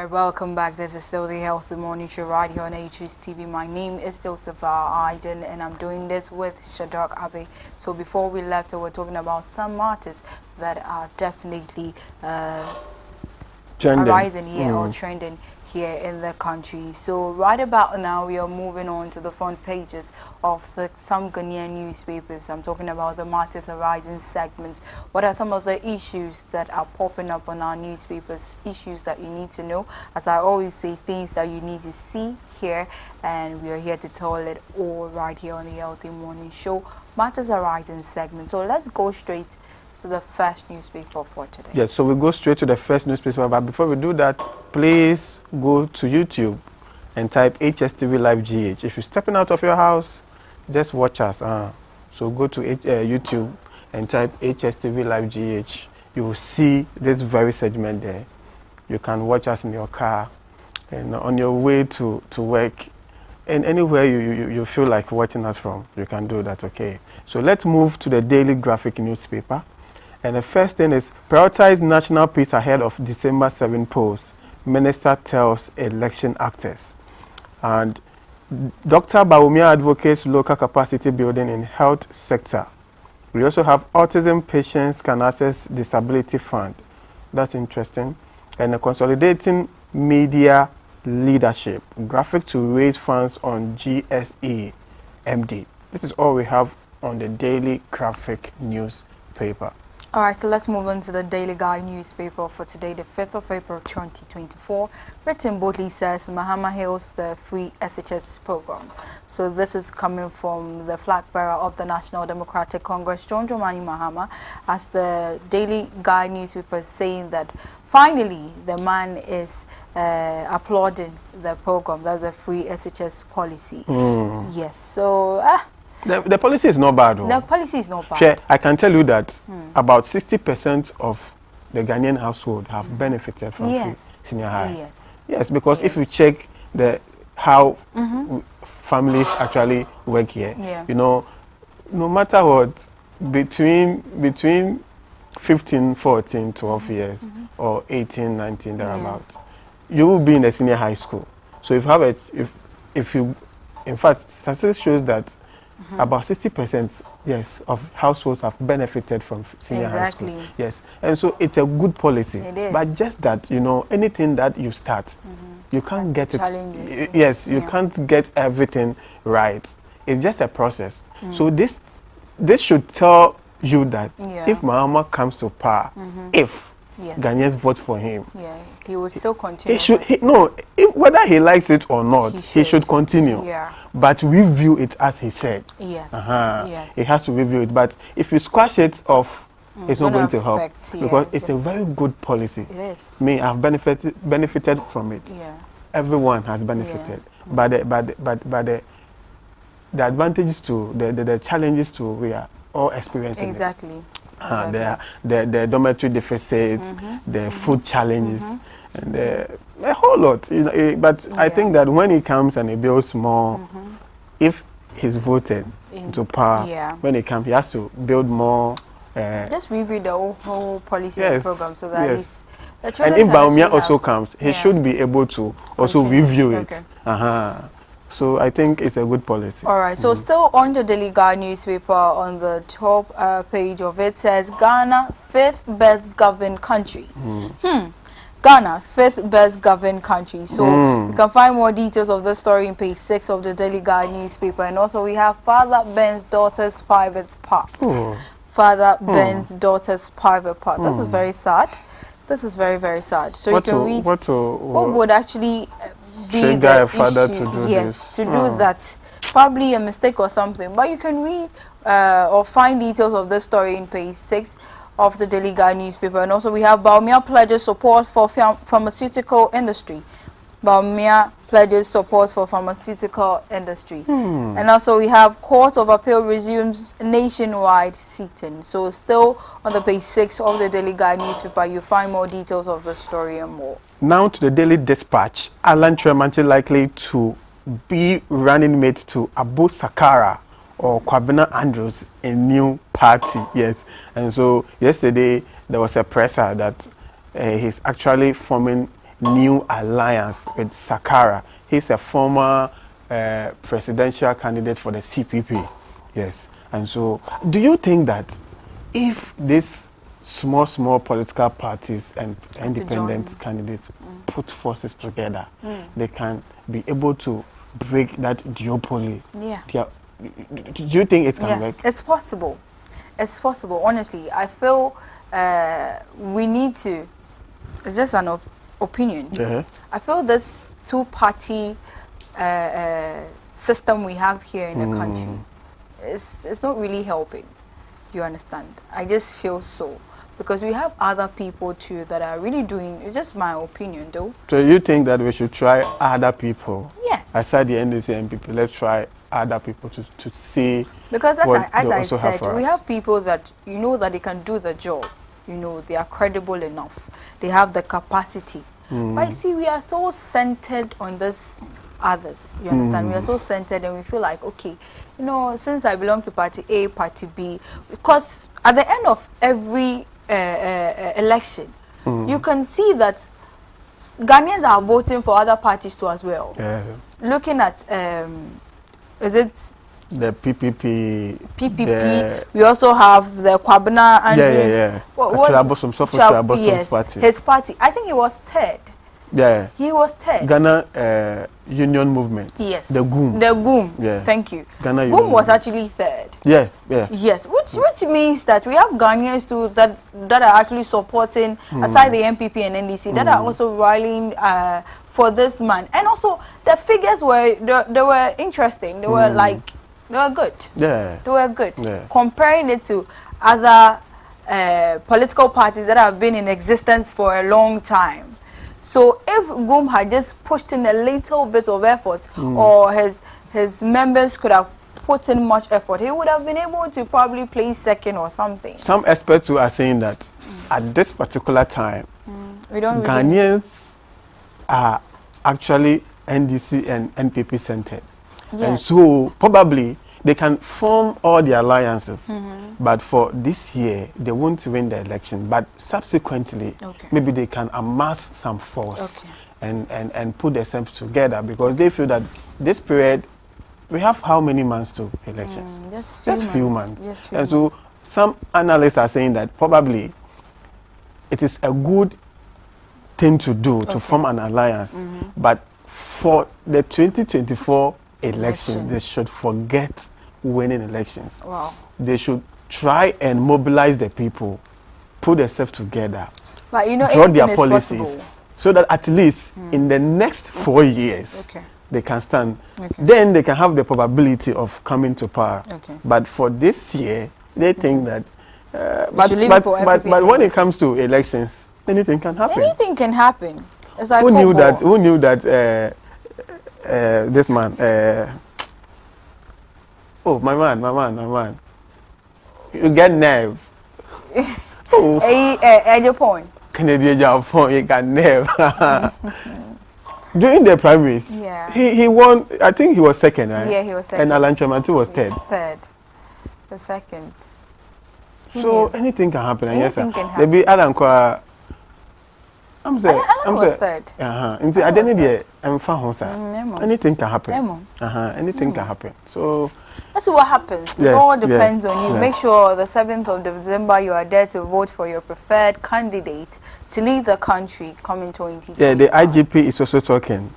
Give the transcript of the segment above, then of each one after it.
Alright, welcome back. This is still the Healthy Morning Show right here on HSTV. My name is still Safar Aiden and I'm doing this with Shadrach Abe. So before we left, we were talking about some artists that are definitely arising here or trending here in the country. So right about now we are moving on to the front pages of some Ghanaian newspapers. I'm talking about the Matters Arising segment. What are some of the issues that are popping up on our newspapers, issues that you need to know? As I always say, things that you need to see, hear, and we are here to tell it all right here on the Healthy Morning Show, Matters Arising segment. So let's go straight to the first newspaper for today. Yes, so we go straight to the first newspaper, but before we do that, please go to YouTube and type HSTV Live GH. If you're stepping out of your house, just watch us. So go to YouTube and type HSTV Live GH. You will see this very segment there. You can watch us in your car and on your way to work, and anywhere you feel like watching us from, you can do that, okay? So let's move to the Daily Graphic newspaper. And the first thing is, prioritize national peace ahead of December 7 polls. Minister tells election actors. And Dr. Baumia advocates local capacity building in health sector. We also have autism patients can access disability fund. That's interesting. And consolidating media leadership. Graphic to raise funds on GSE MD. This is all we have on the Daily Graphic newspaper. Alright, so let's move on to the Daily Guide newspaper for today, the 5th of April 2024. Written boldly says Mahama hails the free SHS program. So this is coming from the flag bearer of the National Democratic Congress, John Dramani Mahama, as the Daily Guide newspaper is saying that finally the man is applauding the program. That's a free SHS policy. Yes, so the policy is not bad, though. The policy is not bad. Sure, I can tell you that about 60% of the Ghanaian household have benefited from senior high. Yes, because if you check how families actually work here, you know, no matter what, between 15, 14, 12 years or 18, 19, thereabouts, you will be in the senior high school. So if you have if you, in fact, statistics shows that about 60%, yes, of households have benefited from senior high school. Yes, and so it's a good policy. It is. But just that, you know, anything that you start, you can't get it. Yes, you can't get everything right. It's just a process. So this should tell you that if Mahama comes to power, if Ghanaians vote for him, he will still continue. Whether he likes it or not, he should continue. But review it as he said. Yes. He has to review it. But if you squash it off, it's not going to help because it's a very good policy. It is. Me, I've benefited from it. Everyone has benefited. But the advantages to the challenges to we are all experiencing exactly. The dormitory deficits, the food challenges, and a whole lot. You know, but I think that when he comes and he builds more, if he's voted into power, when he comes, he has to build more. Just review the whole policy program so that he's. And if Baumia also comes, he should be able to also review it. So I think it's a good policy. All right. So still on the Daily Guide newspaper, on the top page of it says Ghana 5th best governed country. Ghana 5th best governed country. So you can find more details of the story in page 6 of the Daily Guide newspaper. And also we have Father Ben's daughter's private part. Father Ben's daughter's private part. This is very sad. This is very, very sad. So you can read what would actually be the father issue. To do this. To do that. Probably a mistake or something. But you can read or find details of the story in page 6 of the Daily Guide newspaper. And also we have Baumia pledges support for pharmaceutical industry. Baumia pledges support for pharmaceutical industry. And also we have Court of Appeal resumes nationwide sitting. So still on the page 6 of the Daily Guide newspaper, you find more details of the story and more. Now to the Daily Dispatch. Alan Tremanti likely to be running mate to Abu Sakara or Kwabena Andrews in new party. Yes, and so yesterday there was a presser that he's actually forming new alliance with Sakara. He's a former presidential candidate for the CPP. Yes. And so, do you think that if these small political parties and independent candidates put forces together, they can be able to break that duopoly? Yeah. Do you think it can work? It's possible. It's possible. Honestly, I feel we need to. It's just an opinion. I feel this two-party system we have here in the country, it's not really helping. You understand? I just feel so. Because we have other people too that are really doing, it's just my opinion though. So you think that we should try other people? Yes. Aside the NDC and people, let's try other people to see. Because as I said, we have have people that you know that they can do the job. You know, they are credible enough. They have the capacity. But you see, we are so centered on this others. You understand? We are so centered and we feel like, okay, you know, since I belong to party A, party B, because at the end of every election, you can see that Ghanaians are voting for other parties too as well. Looking at, is it the PPP? We also have the Kwabena Andrews. Yes, party. His party. I think he was third. Yeah. He was third. Ghana Union Movement. Yes. The GUM. The GUM. Yeah. Thank you. Ghana GUM was actually third. Yeah. Yes, which means that we have Ghanaians too that are actually supporting, aside the MPP and NDC, that are also rallying for this man. And also the figures were they were interesting. They were like they were good. Yeah. They were good. Yeah. Comparing it to other political parties that have been in existence for a long time. So if GUM had just pushed in a little bit of effort, or his members could have put in much effort, he would have been able to probably place second or something. Some experts who are saying that at this particular time, Ghanaians are actually NDC and NPP centered. Yes. And so probably they can form all the alliances, but for this year they won't win the election. But subsequently, maybe they can amass some force and put themselves together, because they feel that this period we have how many months to elections? Just few months. And so some analysts are saying that probably it is a good thing to do to form an alliance, but for the 2024 election, they should forget winning elections. Wow. They should try and mobilize the people, put themselves together, but you know, draw their policies, so that at least in the next 4 years they can stand. Then they can have the probability of coming to power. But for this year, they think that. But when it comes to elections, anything can happen. Anything can happen. It's like who knew that? This man, oh my man, you get nerve. Japan. Canadian Japan, you got nerve. During the primaries, he won. I think he was second, right? Yeah, he was second. And Alan Chamanti was third. The second. So anything can happen. Anything can happen. Maybe Alan Kwa. I'm saying. Third. Into I didn't hear. I'm fine, anything can happen. Anything can happen. So let's see what happens. It all depends on you. Make sure the 7th of December you are there to vote for your preferred candidate to lead the country coming 2020. Yeah, the IGP is also talking.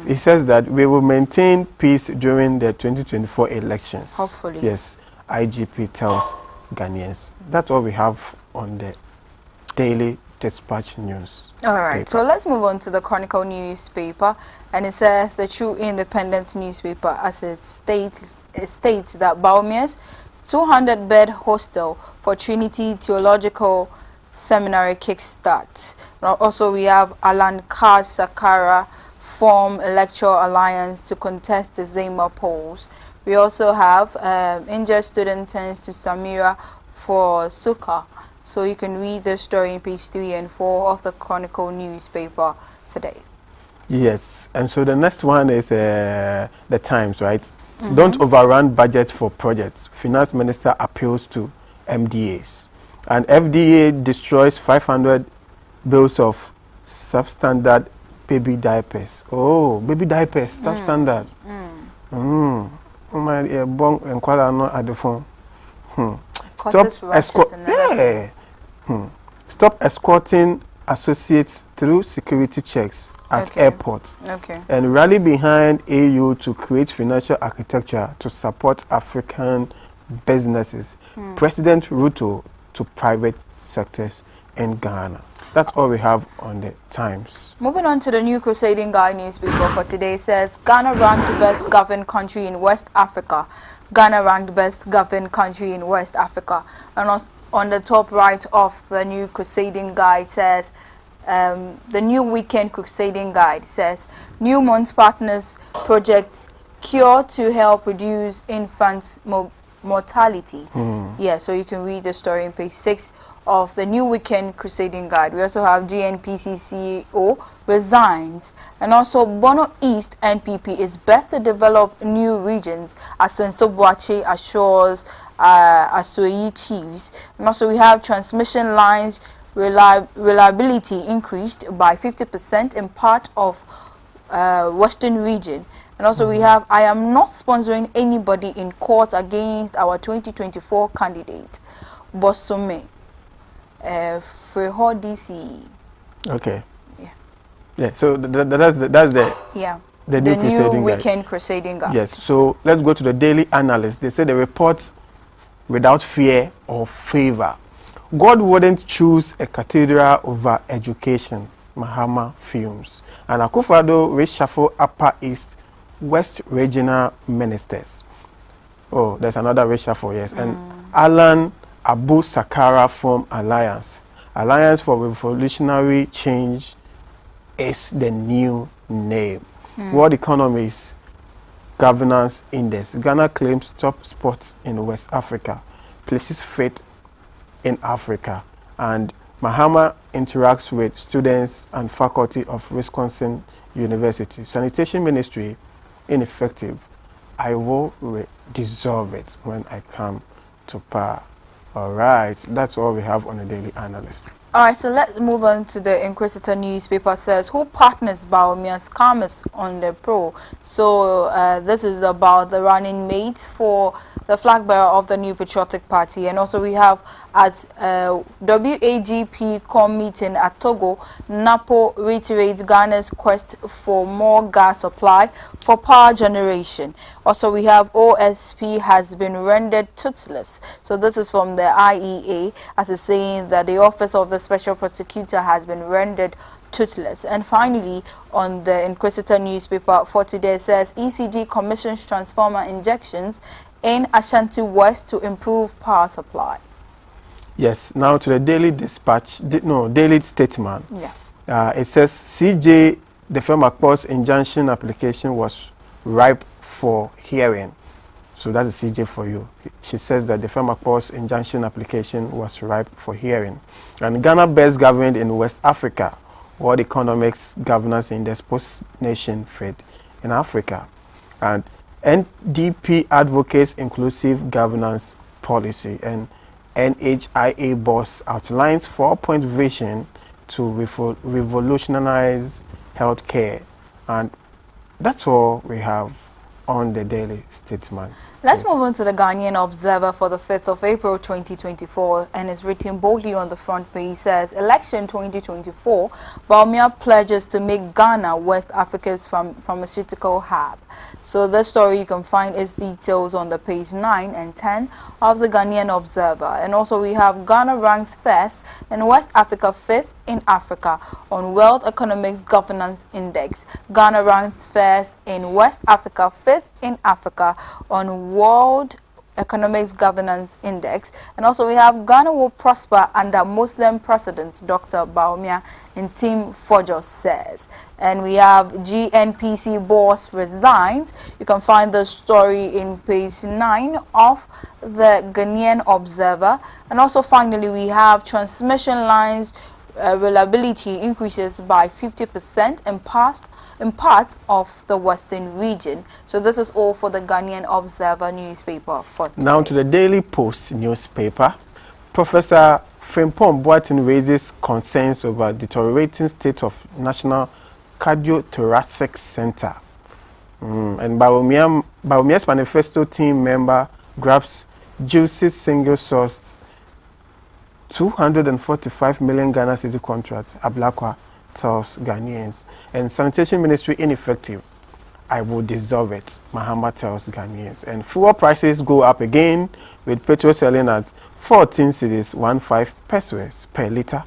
He says that we will maintain peace during the 2024 elections. Hopefully. Yes, IGP tells Ghanaians. That's all we have on the Daily Dispatch News. All right, so let's move on to the Chronicle newspaper, and it says the True Independent newspaper, as it states that Baumia's 200-bed hostel for Trinity Theological Seminary kickstart. Also, we have Alan Carr Sakara form Electoral Alliance to contest the Zema polls. We also have injured student turns to Samira for Sukkah. So you can read the story in page 3 and 4 of the Chronicle newspaper today. Yes, and so the next one is the Times, right? Don't overrun budgets for projects. Finance Minister appeals to MDAs. And FDA destroys 500 bills of substandard baby diapers. Oh, baby diapers, substandard. Oh my, bong and quite no at the phone. Stop Stop escorting associates through security checks at airports. And rally behind AU to create financial architecture to support African businesses. President Ruto to private sectors in Ghana. That's all we have on the Times. Moving on to the New Crusading Guide newspaper for today, says Ghana ranked best governed country in West Africa. Ghana ranked best governed country in West Africa. And on the top right of the New Crusading Guide says, the New Weekend Crusading Guide says, Newmont's partners project cure to help reduce infant mortality. Yeah, so you can read the story in page 6 of the New Weekend Crusading Guide. We also have GNPC CEO resigns, and also Bono East NPP is best to develop new regions, as Sensobwache assures Asoyi chiefs. And also we have transmission lines reliability increased by 50% in part of Western region. And also we have, I am not sponsoring anybody in court against our 2024 candidate, Bosome. Freehold DC. Okay. Yeah. So that's the New Weekend Crusading Guide. Yes. So let's go to the Daily Analyst. They say the report without fear or favor. God wouldn't choose a cathedral over education. Mahama fumes. And Akufo-Addo reshuffle Upper East West regional ministers. Oh, there's another reshuffle. Yes. And Alan Abu Sakara form Alliance. Alliance for Revolutionary Change is the new name. World Economist Governance Index. Ghana claims top spots in West Africa. Places faith in Africa. And Mahama interacts with students and faculty of Wisconsin University. Sanitation Ministry ineffective. I will dissolve it when I come to power. All right, that's all we have on the Daily Analyst. All right, so let's move on to the Inquisitor newspaper. Says, who partners Baomia's scammers on the pro? So this is about the running mate for the flag bearer of the New Patriotic Party. And also we have at WAGP COM meeting at Togo, NAPO reiterates Ghana's quest for more gas supply for power generation. Also we have OSP has been rendered toothless. So this is from the IEA, as is saying that the office of the Special Prosecutor has been rendered toothless. And finally, on the Inquisitor newspaper for today, says ECG commissions transformer injections in Ashanti West to improve power supply. Yes, now to the Daily Dispatch, Daily Statement. Yeah. It says CJ, the firm Akpos injunction application was ripe for hearing. So that is CJ for you. She says that the firm Akpos injunction application was ripe for hearing. And Ghana best governed in West Africa, World Economics Governance Index post-nation Fed in Africa. And NDP advocates inclusive governance policy, and NHIA boss outlines 4-point vision to revolutionize healthcare. And that's all we have on the Daily Statesman. Let's move on to the Ghanaian Observer for the 5th of April 2024, and it's written boldly on the front page. It says, Election 2024, Baumia pledges to make Ghana West Africa's pharmaceutical hub. So the story, you can find its details on the page 9 and 10 of the Ghanaian Observer. And also we have Ghana ranks first and West Africa 5th in Africa on World Economics Governance Index. Ghana ranks first in West Africa 5th in Africa on World Economics Governance Index. And also we have Ghana will prosper under Muslim President Dr. Baumia and Team Fojo says. And we have GNPC boss resigns. You can find the story in page 9 of the Ghanaian Observer. And also finally we have transmission lines reliability increases by 50% in part of the Western region. So this is all for the Ghanaian Observer newspaper for today. Now to the Daily Post newspaper. Professor Frimpong Boateng raises concerns over deteriorating state of national Cardiothoracic Center. And Baumia's manifesto team member grabs juicy single-sourced 245 million Ghana cedi contract, Ablakwa tells Ghanaians. And sanitation ministry ineffective. I will dissolve it, Mahama tells Ghanaians. And fuel prices go up again, with petrol selling at 14 cedis 15 pesos per liter,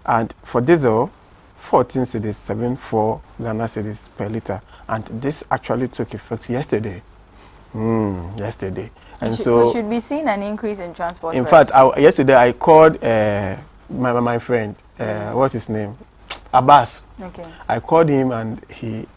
and for diesel 14 cedis 74 Ghana cedis per liter. And this actually took effect yesterday. Yesterday. And we should be seeing an increase in transport. In fact, yesterday I called my friend, what's his name? Abbas. Okay. I called him and he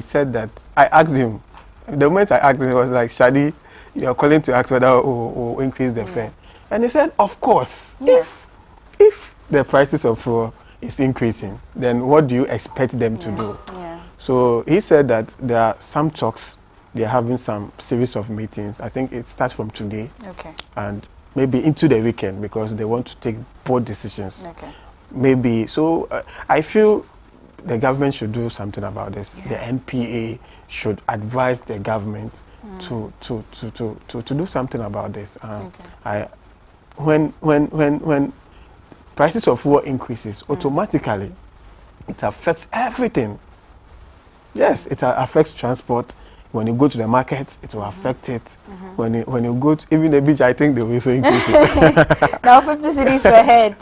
said that I asked him. The moment I asked him, he was like, Shadi, you're calling to ask whether we'll increase the fare. And he said, of course. Yes. If the prices of fuel is increasing, then what do you expect them to do? Yeah. So he said that there are some talks. They're having some series of meetings. I think it starts from today. Okay. And maybe into the weekend, because they want to take bold decisions. Okay. Maybe. So I feel the government should do something about this. Yeah. The NPA should advise the government to do something about this. Okay. When prices of fuel increases, automatically it affects everything. Yes, it affects transport. When you go to the market, it will affect it. When you go to even the beach, I think they will also increase it. Now 50 cedis per head.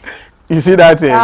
You see that thing?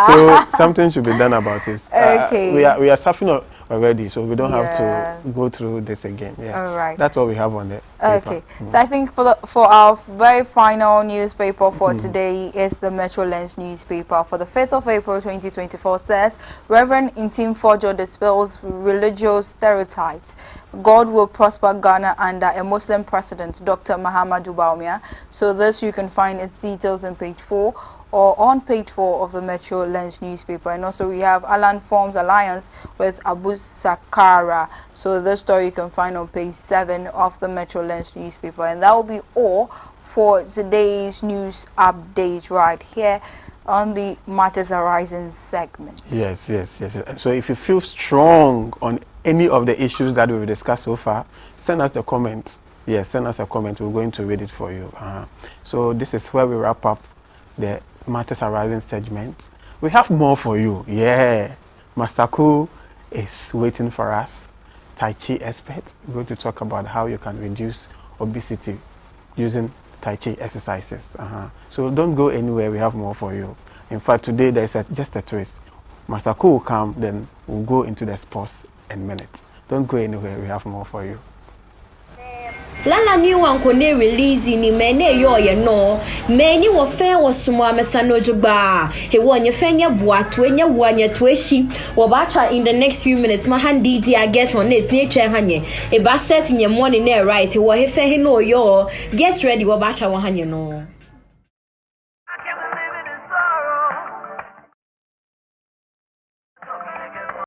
So something should be done about it. Okay. We are suffering already, so we don't have to go through this again. Yeah. All right. That's what we have on the paper. Okay. So I think for our very final newspaper for today is the Metro Lens newspaper for the 5th of April 2024 says, Reverend Intim Fojo dispels religious stereotypes. God will prosper Ghana under a Muslim president, Dr. Muhammadu Bawumia. So this you can find its details on page 4 or on page 4 of the Metro Lens newspaper. And also we have Alan forms alliance with Abu Sakara. So this story you can find on page 7 of the Metro Lens newspaper. And that will be all for today's news update right here on the Matters Arising segment. Yes. So if you feel strong on any of the issues that we've discussed so far, send us the comments. Yes, send us a comment. We're going to read it for you. So this is where we wrap up the Matters Arising segment. We have more for you. Yeah. Master Cool is waiting for us. Tai Chi expert. We're going to talk about how you can reduce obesity using Tai Chi exercises. So don't go anywhere. We have more for you. In fact, today there's just a twist. Master Cool will come, then we'll go into the sports in minutes. Don't go anywhere. We have more for you. Lala new one kone release ni mene yo ye no many wo fe wo sumo amesano juba he wonye fenya buatu enya wanya tweshi wo bacha in the next few minutes my hand DD I get on it ni che hanye e ba set nye money ne right wo he fe he no yo get ready wo bacha wo hanye no.